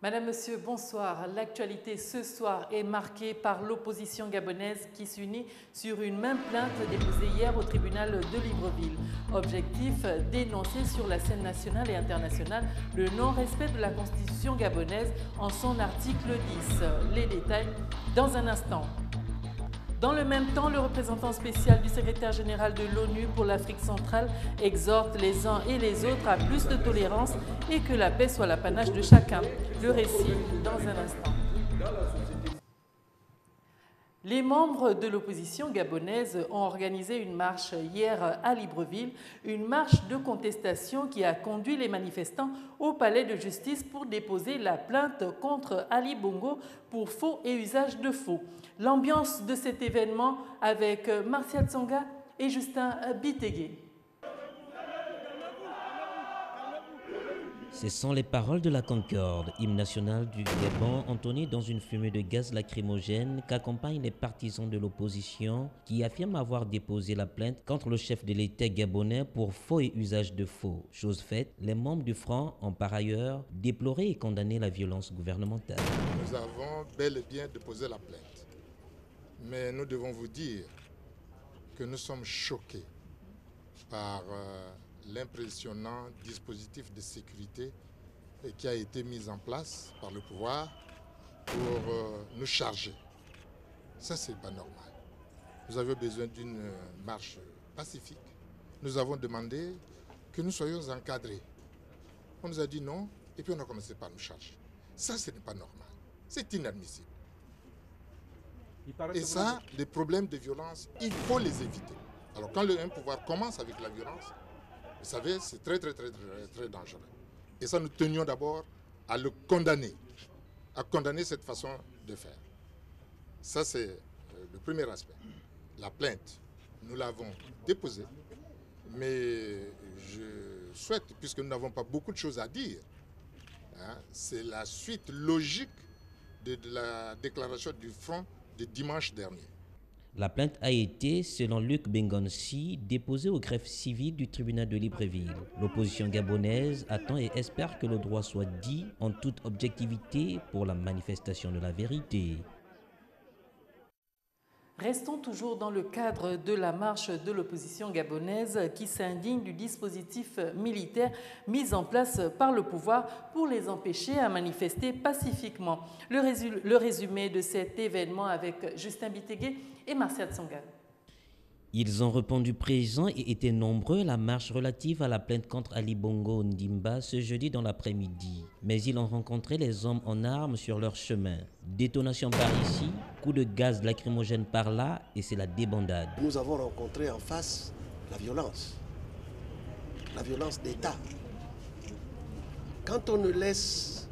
Madame, Monsieur, bonsoir. L'actualité ce soir est marquée par l'opposition gabonaise qui s'unit sur une même plainte déposée hier au tribunal de Libreville. Objectif, dénoncer sur la scène nationale et internationale le non-respect de la Constitution gabonaise en son article 10. Les détails dans un instant. Dans le même temps, le représentant spécial du secrétaire général de l'ONU pour l'Afrique centrale exhorte les uns et les autres à plus de tolérance et que la paix soit l'apanage de chacun. Le récit dans un instant. Les membres de l'opposition gabonaise ont organisé une marche hier à Libreville, une marche de contestation qui a conduit les manifestants au palais de justice pour déposer la plainte contre Ali Bongo pour faux et usage de faux. L'ambiance de cet événement avec Marcia Tsonga et Justin Bitegué. Ce sont les paroles de la Concorde, hymne national du Gabon, entonné dans une fumée de gaz lacrymogène qu'accompagnent les partisans de l'opposition qui affirment avoir déposé la plainte contre le chef de l'État gabonais pour faux et usage de faux. Chose faite, les membres du Front ont par ailleurs déploré et condamné la violence gouvernementale. Nous avons bel et bien déposé la plainte. Mais nous devons vous dire que nous sommes choqués par l'impressionnant dispositif de sécurité qui a été mis en place par le pouvoir pour nous charger. Ça, c'est pas normal. Nous avions besoin d'une marche pacifique. Nous avons demandé que nous soyons encadrés. On nous a dit non, et puis on a commencé par nous charger. Ça, ce n'est pas normal. C'est inadmissible. Et ça, les problèmes de violence, il faut les éviter. Alors quand un pouvoir commence avec la violence, vous savez, c'est très dangereux. Et ça, nous tenions d'abord à le condamner, à condamner cette façon de faire. Ça, c'est le premier aspect. La plainte, nous l'avons déposée, mais je souhaite, puisque nous n'avons pas beaucoup de choses à dire, hein, c'est la suite logique de la déclaration du Front de dimanche dernier. La plainte a été, selon Luc Bengonsi, déposée au greffe civil du tribunal de Libreville. L'opposition gabonaise attend et espère que le droit soit dit en toute objectivité pour la manifestation de la vérité. Restons toujours dans le cadre de la marche de l'opposition gabonaise qui s'indigne du dispositif militaire mis en place par le pouvoir pour les empêcher à manifester pacifiquement. Le résumé de cet événement avec Justin Bitegué et Marcia Tsonga. Ils ont répondu présents et étaient nombreux à la marche relative à la plainte contre Ali Bongo Ndimba ce jeudi dans l'après-midi. Mais ils ont rencontré les hommes en armes sur leur chemin. Détonation par ici, coup de gaz lacrymogène par là et c'est la débandade. Nous avons rencontré en face la violence d'État. Quand on ne laisse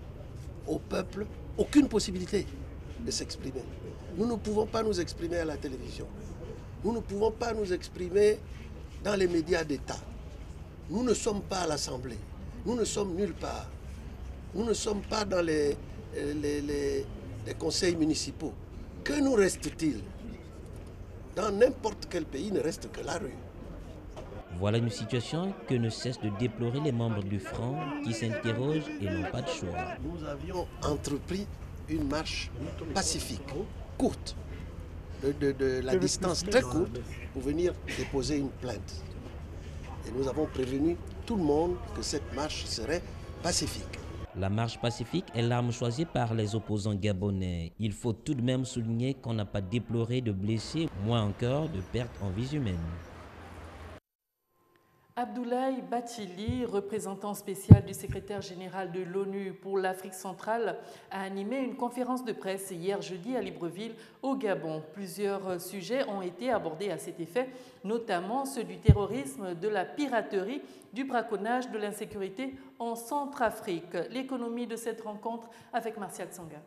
au peuple aucune possibilité de s'exprimer, nous ne pouvons pas nous exprimer à la télévision. Nous ne pouvons pas nous exprimer dans les médias d'État. Nous ne sommes pas à l'Assemblée. Nous ne sommes nulle part. Nous ne sommes pas dans les conseils municipaux. Que nous reste-t-il? Dans n'importe quel pays, il ne reste que la rue. Voilà une situation que ne cessent de déplorer les membres du Front qui s'interrogent et n'ont pas de choix. Nous avions entrepris une marche pacifique, courte, de la distance très courte pour venir déposer une plainte. Et nous avons prévenu tout le monde que cette marche serait pacifique. La marche pacifique est l'arme choisie par les opposants gabonais. Il faut tout de même souligner qu'on n'a pas déploré de blessés, moins encore de pertes en vies humaines. Abdoulaye Bathily, représentant spécial du secrétaire général de l'ONU pour l'Afrique centrale, a animé une conférence de presse hier jeudi à Libreville, au Gabon. Plusieurs sujets ont été abordés à cet effet, notamment ceux du terrorisme, de la piraterie, du braconnage, de l'insécurité en Centrafrique. L'économie de cette rencontre avec Marcia Tsonga.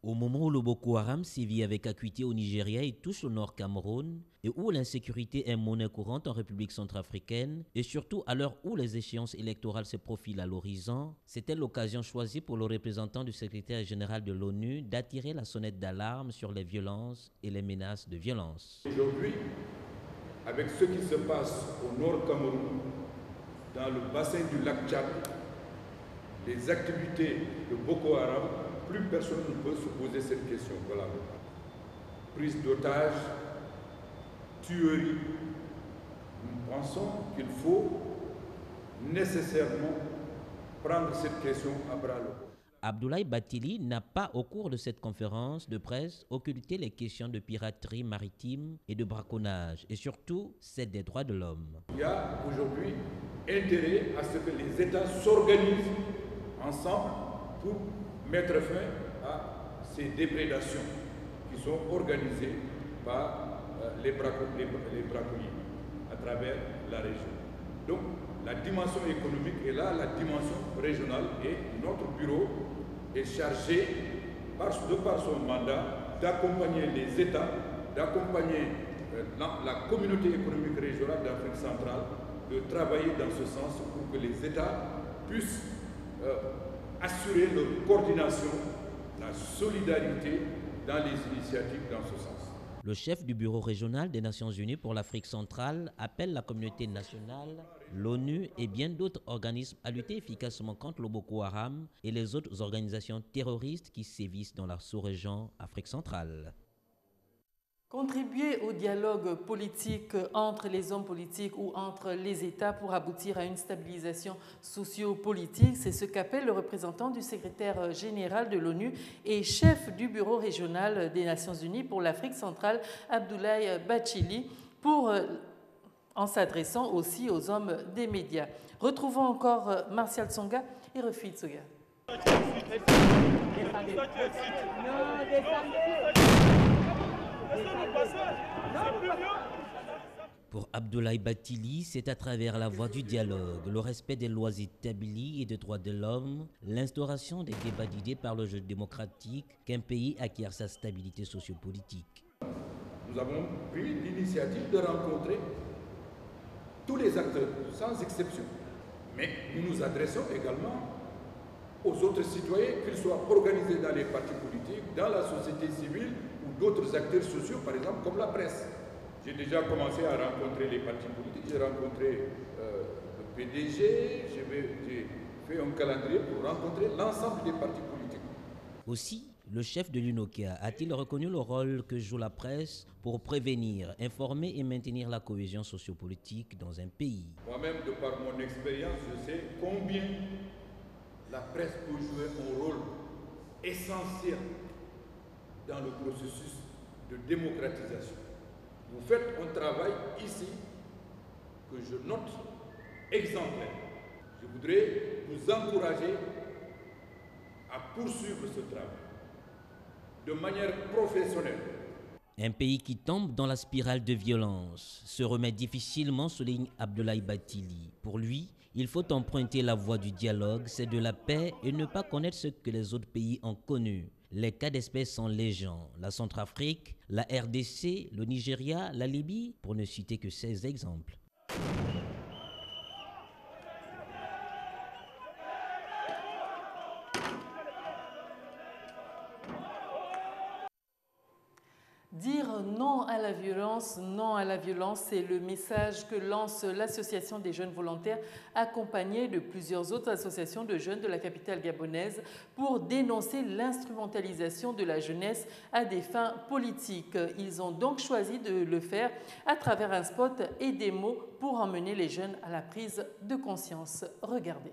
Au moment où le Boko Haram sévit avec acuité au Nigeria et touche au nord Cameroun, et où l'insécurité est monnaie courante en République centrafricaine, et surtout à l'heure où les échéances électorales se profilent à l'horizon, c'était l'occasion choisie pour le représentant du secrétaire général de l'ONU d'attirer la sonnette d'alarme sur les violences et les menaces de violence. Aujourd'hui, avec ce qui se passe au nord Cameroun, dans le bassin du lac Tchad, les activités de Boko Haram, plus personne ne peut se poser cette question. Voilà. Prise d'otages, tuerie. Nous pensons qu'il faut nécessairement prendre cette question à bras-le-corps. Abdoulaye Bathily n'a pas, au cours de cette conférence de presse, occulté les questions de piraterie maritime et de braconnage, et surtout celles des droits de l'homme. Il y a aujourd'hui intérêt à ce que les États s'organisent ensemble pour mettre fin à ces déprédations qui sont organisées par les braconniers à travers la région. Donc, la dimension économique est là, la dimension régionale, et notre bureau est chargé, de par son mandat, d'accompagner les États, d'accompagner la communauté économique régionale d'Afrique centrale, de travailler dans ce sens pour que les États puissent assurer leur coordination, la solidarité dans les initiatives dans ce sens. Le chef du bureau régional des Nations Unies pour l'Afrique centrale appelle la communauté nationale, l'ONU et bien d'autres organismes à lutter efficacement contre le Boko Haram et les autres organisations terroristes qui sévissent dans la sous-région Afrique centrale. Contribuer au dialogue politique entre les hommes politiques ou entre les États pour aboutir à une stabilisation socio-politique, c'est ce qu'appelle le représentant du secrétaire général de l'ONU et chef du bureau régional des Nations Unies pour l'Afrique centrale, Abdoulaye Bathily, en s'adressant aussi aux hommes des médias. Retrouvons encore Martial Tsonga et Refuit Tsoga. Pour Abdoulaye Bathily, c'est à travers la voie du dialogue, le respect des lois établies et des droits de l'homme, l'instauration des débats d'idées par le jeu démocratique qu'un pays acquiert sa stabilité sociopolitique. Nous avons pris l'initiative de rencontrer tous les acteurs, sans exception. Mais nous nous adressons également aux autres citoyens, qu'ils soient organisés dans les partis politiques, dans la société civile ou d'autres acteurs sociaux, par exemple comme la presse. J'ai déjà commencé à rencontrer les partis politiques, j'ai rencontré le PDG, j'ai fait un calendrier pour rencontrer l'ensemble des partis politiques. Aussi, le chef de l'UNOCA a-t-il reconnu le rôle que joue la presse pour prévenir, informer et maintenir la cohésion sociopolitique dans un pays. Moi-même, de par mon expérience, je sais combien la presse peut jouer un rôle essentiel dans le processus de démocratisation. Vous faites un travail ici que je note exemplaire. Je voudrais vous encourager à poursuivre ce travail de manière professionnelle. Un pays qui tombe dans la spirale de violence se remet difficilement, souligne Abdoulaye Bathily. Pour lui, il faut emprunter la voie du dialogue, c'est de la paix et ne pas connaître ce que les autres pays ont connu. Les cas d'espèce sont légion. La Centrafrique, la RDC, le Nigeria, la Libye, pour ne citer que ces exemples. Dire non à la violence, c'est le message que lance l'Association des jeunes volontaires, accompagnée de plusieurs autres associations de jeunes de la capitale gabonaise, pour dénoncer l'instrumentalisation de la jeunesse à des fins politiques. Ils ont donc choisi de le faire à travers un spot et des mots pour emmener les jeunes à la prise de conscience. Regardez.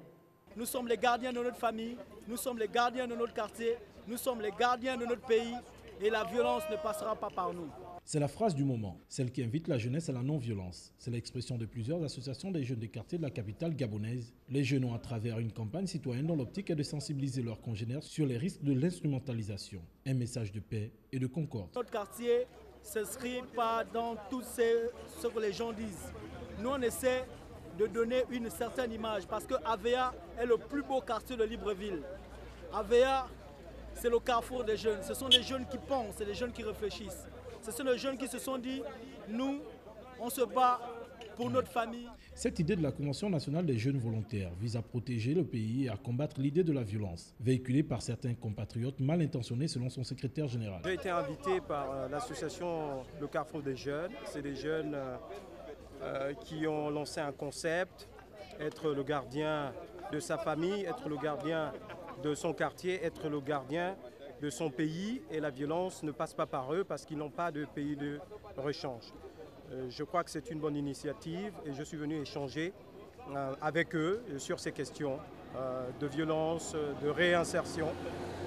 Nous sommes les gardiens de notre famille, nous sommes les gardiens de notre quartier, nous sommes les gardiens de notre pays. Et la violence ne passera pas par nous. C'est la phrase du moment, celle qui invite la jeunesse à la non-violence. C'est l'expression de plusieurs associations des jeunes des quartiers de la capitale gabonaise. Les jeunes ont, à travers une campagne citoyenne dont l'optique est de sensibiliser leurs congénères sur les risques de l'instrumentalisation. Un message de paix et de concorde. Notre quartier ne s'inscrit pas dans tout ce que les gens disent. Nous, on essaie de donner une certaine image parce que Avea est le plus beau quartier de Libreville. Avea, c'est le carrefour des jeunes. Ce sont des jeunes qui pensent, c'est des jeunes qui réfléchissent. Ce sont des jeunes qui se sont dit, nous, on se bat pour notre famille. Cette idée de la Convention nationale des jeunes volontaires vise à protéger le pays et à combattre l'idée de la violence, véhiculée par certains compatriotes mal intentionnés selon son secrétaire général. J'ai été invité par l'association Le Carrefour des Jeunes. C'est des jeunes qui ont lancé un concept, être le gardien de sa famille, être le gardien de son quartier, être le gardien de son pays. Et la violence ne passe pas par eux parce qu'ils n'ont pas de pays de rechange. Je crois que c'est une bonne initiative et je suis venu échanger avec eux sur ces questions de violence, de réinsertion.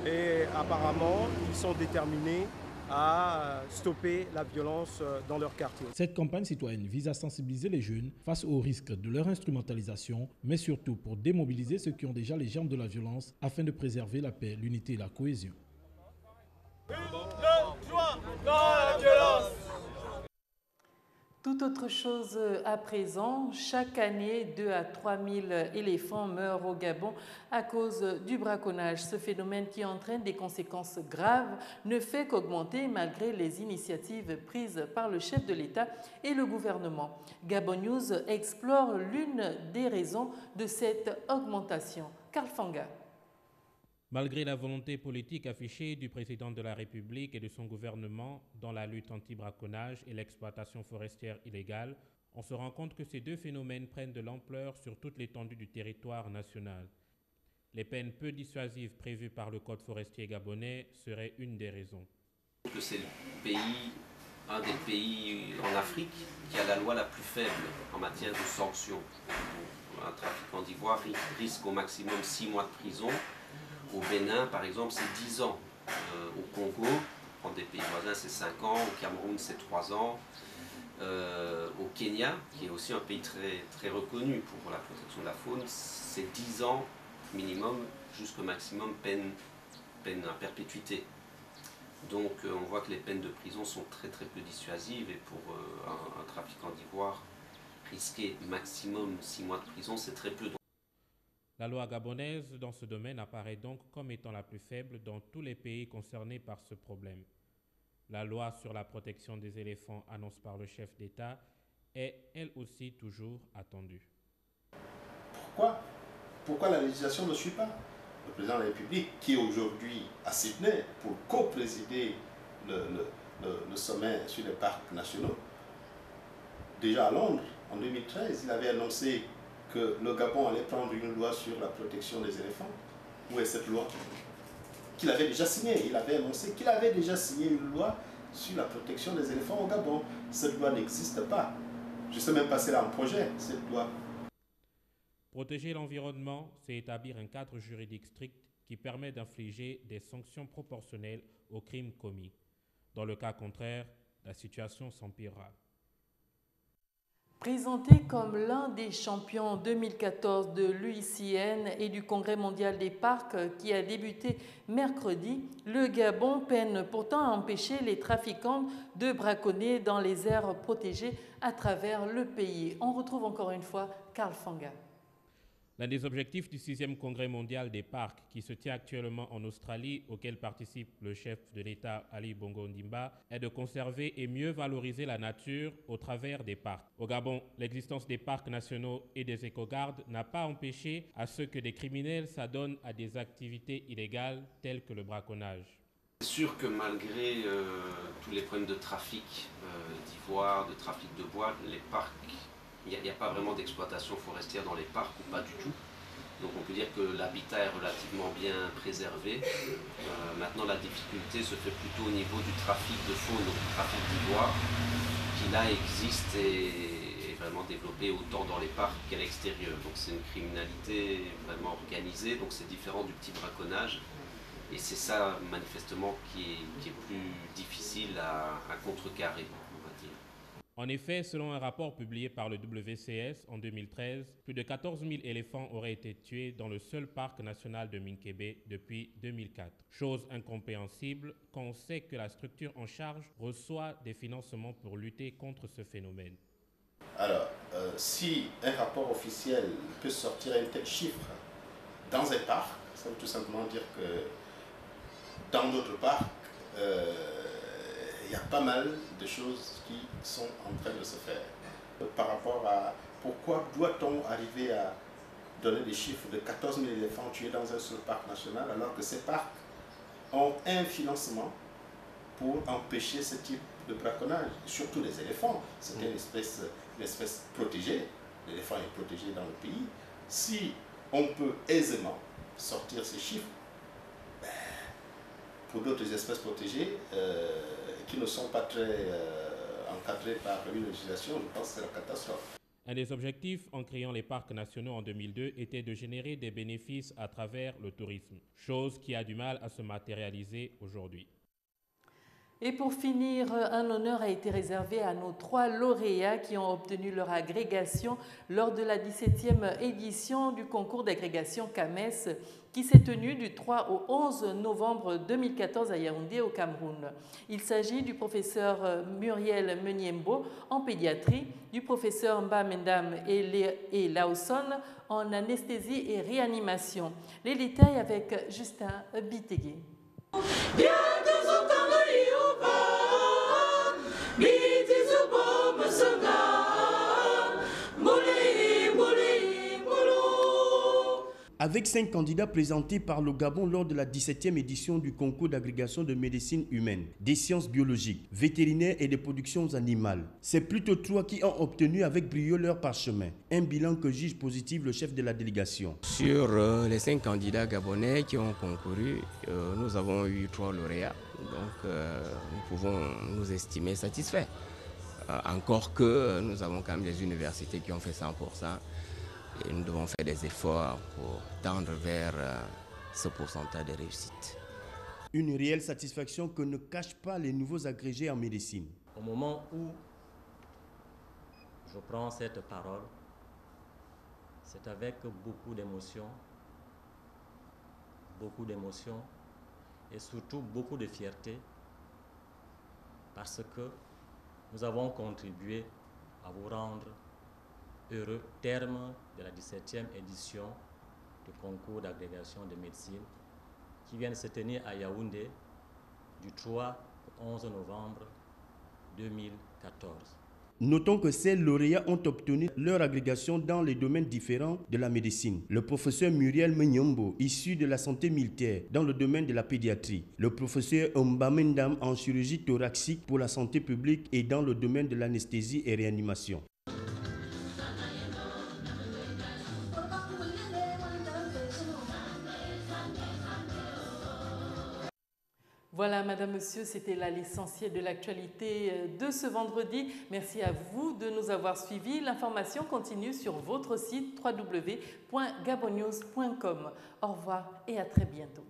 Et apparemment, ils sont déterminés à stopper la violence dans leur quartier. Cette campagne citoyenne vise à sensibiliser les jeunes face au risque de leur instrumentalisation, mais surtout pour démobiliser ceux qui ont déjà les germes de la violence afin de préserver la paix, l'unité et la cohésion. Tout autre chose à présent, chaque année, 2 à 3 000 éléphants meurent au Gabon à cause du braconnage. Ce phénomène qui entraîne des conséquences graves ne fait qu'augmenter malgré les initiatives prises par le chef de l'État et le gouvernement. Gabon News explore l'une des raisons de cette augmentation. Karl Fanga. Malgré la volonté politique affichée du président de la République et de son gouvernement dans la lutte anti-braconnage et l'exploitation forestière illégale, on se rend compte que ces deux phénomènes prennent de l'ampleur sur toute l'étendue du territoire national. Les peines peu dissuasives prévues par le Code forestier gabonais seraient une des raisons. C'est un des pays en Afrique qui a la loi la plus faible en matière de sanctions. Un trafiquant d'ivoire risque au maximum 6 mois de prison. Au Bénin, par exemple, c'est 10 ans. Au Congo, pour prendre des pays voisins, c'est 5 ans. Au Cameroun, c'est 3 ans. Au Kenya, qui est aussi un pays très reconnu pour la protection de la faune, c'est 10 ans minimum, jusqu'au maximum peine à perpétuité. Donc on voit que les peines de prison sont très peu dissuasives et pour un trafiquant d'ivoire, risquer maximum 6 mois de prison, c'est très peu. La loi gabonaise dans ce domaine apparaît donc comme étant la plus faible dans tous les pays concernés par ce problème. La loi sur la protection des éléphants annoncée par le chef d'État est elle aussi toujours attendue. Pourquoi la législation ne suit pas? Le président de la République, qui est aujourd'hui à Sydney pour co-présider le sommet sur les parcs nationaux, déjà à Londres, en 2013, il avait annoncé que le Gabon allait prendre une loi sur la protection des éléphants. Où est cette loi? Qu'il avait déjà signée. Il avait annoncé qu'il avait déjà signé une loi sur la protection des éléphants au Gabon. Cette loi n'existe pas. Je ne sais même pas si elle a un projet, cette loi. Protéger l'environnement, c'est établir un cadre juridique strict qui permet d'infliger des sanctions proportionnelles aux crimes commis. Dans le cas contraire, la situation s'empirera. Présenté comme l'un des champions 2014 de l'UICN et du Congrès mondial des parcs qui a débuté mercredi, le Gabon peine pourtant à empêcher les trafiquants de braconner dans les aires protégées à travers le pays. On retrouve encore une fois Karl Fanga. L'un des objectifs du 6e Congrès mondial des parcs qui se tient actuellement en Australie, auquel participe le chef de l'État Ali Bongo Ondimba, est de conserver et mieux valoriser la nature au travers des parcs. Au Gabon, l'existence des parcs nationaux et des écogardes n'a pas empêché à ce que des criminels s'adonnent à des activités illégales telles que le braconnage. C'est sûr que malgré tous les problèmes de trafic d'ivoire, de trafic de bois, les parcs, il n'y a pas vraiment d'exploitation forestière dans les parcs ou pas du tout. Donc on peut dire que l'habitat est relativement bien préservé. Maintenant la difficulté se fait plutôt au niveau du trafic de faune, donc du trafic d'ivoire, qui là existe et est vraiment développé autant dans les parcs qu'à l'extérieur. Donc c'est une criminalité vraiment organisée, donc c'est différent du petit braconnage. Et c'est ça manifestement qui est plus difficile à contrecarrer. En effet, selon un rapport publié par le WCS en 2013, plus de 14 000 éléphants auraient été tués dans le seul parc national de Minkébé depuis 2004. Chose incompréhensible quand on sait que la structure en charge reçoit des financements pour lutter contre ce phénomène. Alors, si un rapport officiel peut sortir un tel chiffre dans un parc, ça veut tout simplement dire que dans d'autres parcs, il y a pas mal de choses qui sont en train de se faire. Par rapport à pourquoi doit-on arriver à donner des chiffres de 14 000 éléphants tués dans un seul parc national alors que ces parcs ont un financement pour empêcher ce type de braconnage, surtout les éléphants. C'est une espèce protégée, l'éléphant est protégé dans le pays. Si on peut aisément sortir ces chiffres pour d'autres espèces protégées qui ne sont pas très encadrées par une législation. Je pense que c'est la catastrophe. Un des objectifs en créant les parcs nationaux en 2002 était de générer des bénéfices à travers le tourisme, chose qui a du mal à se matérialiser aujourd'hui. Et pour finir, un honneur a été réservé à nos 3 lauréats qui ont obtenu leur agrégation lors de la 17e édition du concours d'agrégation CAMES qui s'est tenu du 3 au 11 novembre 2014 à Yaoundé au Cameroun. Il s'agit du professeur Muriel Meniembo en pédiatrie, du professeur Mba Mendam et Lawson en anesthésie et réanimation. Les détails avec Justin Bitégué. Avec 5 candidats présentés par le Gabon lors de la 17e édition du concours d'agrégation de médecine humaine, des sciences biologiques, vétérinaires et des productions animales, c'est plutôt 3 qui ont obtenu avec brio leur parchemin. Un bilan que juge positif le chef de la délégation. Sur les 5 candidats gabonais qui ont concouru, nous avons eu 3 lauréats. Donc nous pouvons nous estimer satisfaits. Encore que nous avons quand même des universités qui ont fait 100%. Et nous devons faire des efforts pour tendre vers ce pourcentage de réussite. Une réelle satisfaction que ne cachent pas les nouveaux agrégés en médecine. Au moment où je prends cette parole, c'est avec beaucoup d'émotion et surtout beaucoup de fierté parce que nous avons contribué à vous rendre heureux terme de la 17e édition du concours d'agrégation de médecine qui vient de se tenir à Yaoundé du 3 au 11 novembre 2014. Notons que ces lauréats ont obtenu leur agrégation dans les domaines différents de la médecine. Le professeur Muriel Meniembo, issu de la santé militaire dans le domaine de la pédiatrie. Le professeur Mba Mendam en chirurgie thoracique pour la santé publique et dans le domaine de l'anesthésie et réanimation. Voilà, Madame, Monsieur, c'était là l'essentiel de l'actualité de ce vendredi. Merci à vous de nous avoir suivis. L'information continue sur votre site www.gabonnews.com. Au revoir et à très bientôt.